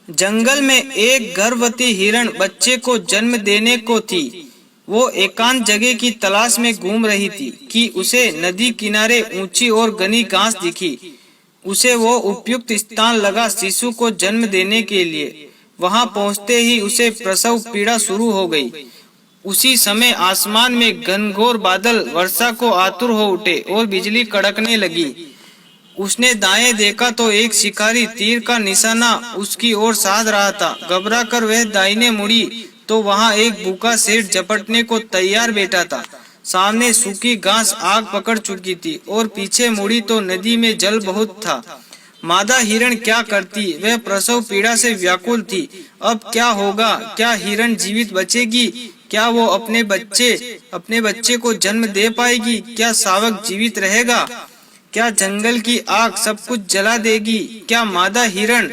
जंगल में एक गर्भवती हिरण बच्चे को जन्म देने को थी। वो एकांत जगह की तलाश में घूम रही थी कि उसे नदी किनारे ऊंची और घनी घास दिखी। उसे वो उपयुक्त स्थान लगा शिशु को जन्म देने के लिए। वहां पहुंचते ही उसे प्रसव पीड़ा शुरू हो गई। उसी समय आसमान में घनघोर बादल वर्षा को आतुर हो उठे और बिजली कड़कने लगी। उसने दाएं देखा तो एक शिकारी तीर का निशाना उसकी ओर साध रहा था। घबरा कर वह दाहिने मुड़ी तो वहां एक भूखा शेर झपटने को तैयार बैठा था। सामने सूखी घास आग पकड़ चुकी थी और पीछे मुड़ी तो नदी में जल बहुत था। मादा हिरण क्या करती? वह प्रसव पीड़ा से व्याकुल थी। अब क्या होगा? क्या हिरण जीवित बचेगी? क्या वो अपने बच्चे को जन्म दे पाएगी? क्या शावक जीवित रहेगा? क्या जंगल की आग सब कुछ जला देगी? क्या मादा हिरण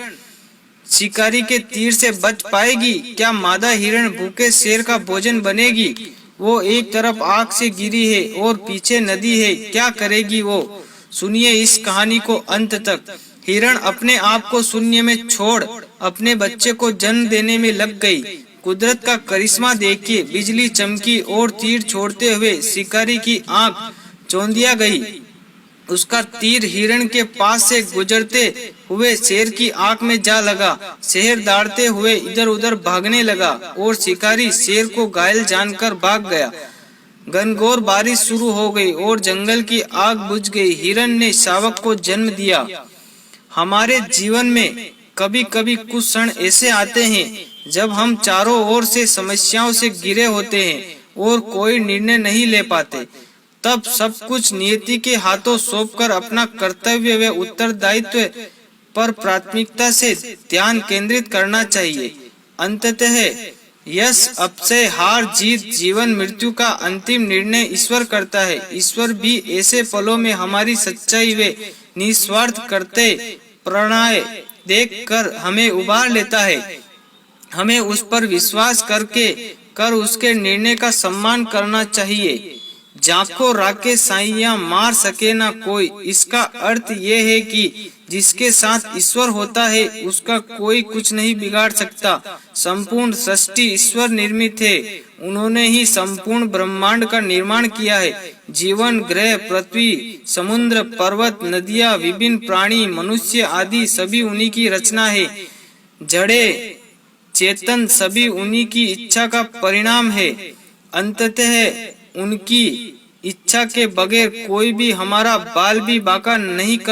शिकारी के तीर से बच पाएगी? क्या मादा हिरण भूखे शेर का भोजन बनेगी? वो एक तरफ आग से गिरी है और पीछे नदी है। क्या करेगी वो? सुनिए इस कहानी को अंत तक। हिरण अपने आप को शून्य में छोड़ अपने बच्चे को जन्म देने में लग गई। कुदरत का करिश्मा देखिए, बिजली चमकी और तीर छोड़ते हुए शिकारी की आंख चौंधिया गई। उसका तीर हिरण के पास से गुजरते हुए शेर की आंख में जा लगा। शेर दौड़ते हुए इधर उधर भागने लगा और शिकारी शेर को घायल जानकर भाग गया। घनघोर बारिश शुरू हो गई और जंगल की आग बुझ गई। हिरण ने शावक को जन्म दिया। हमारे जीवन में कभी कभी कुछ क्षण ऐसे आते हैं जब हम चारों ओर से समस्याओं से घिरे होते हैं और कोई निर्णय नहीं ले पाते। तब सब कुछ नियति के हाथों सौंपकर अपना कर्तव्य व उत्तरदायित्व पर प्राथमिकता से ध्यान केंद्रित करना चाहिए। अंततः यश, अपजय, हार जीत, जीवन मृत्यु का अंतिम निर्णय ईश्वर करता है। ईश्वर भी ऐसे पलों में हमारी सच्चाई व निस्वार्थ करते प्रणय देख कर हमें उबार लेता है। हमें उस पर विश्वास कर उसके निर्णय का सम्मान करना चाहिए। जाको राके साइयां मार सके ना कोई। इसका अर्थ ये है कि जिसके साथ ईश्वर होता है उसका कोई कुछ नहीं बिगाड़ सकता। संपूर्ण सृष्टि ईश्वर निर्मित है। उन्होंने ही संपूर्ण ब्रह्मांड का निर्माण किया है। जीवन, ग्रह, पृथ्वी, समुद्र, पर्वत, नदियां, विभिन्न प्राणी, मनुष्य आदि सभी उन्हीं की रचना है। जड़े चेतन सभी उन्हीं की इच्छा का परिणाम है। अंततः उनकी इच्छा के बगैर कोई भी हमारा बाल भी बांका नहीं कर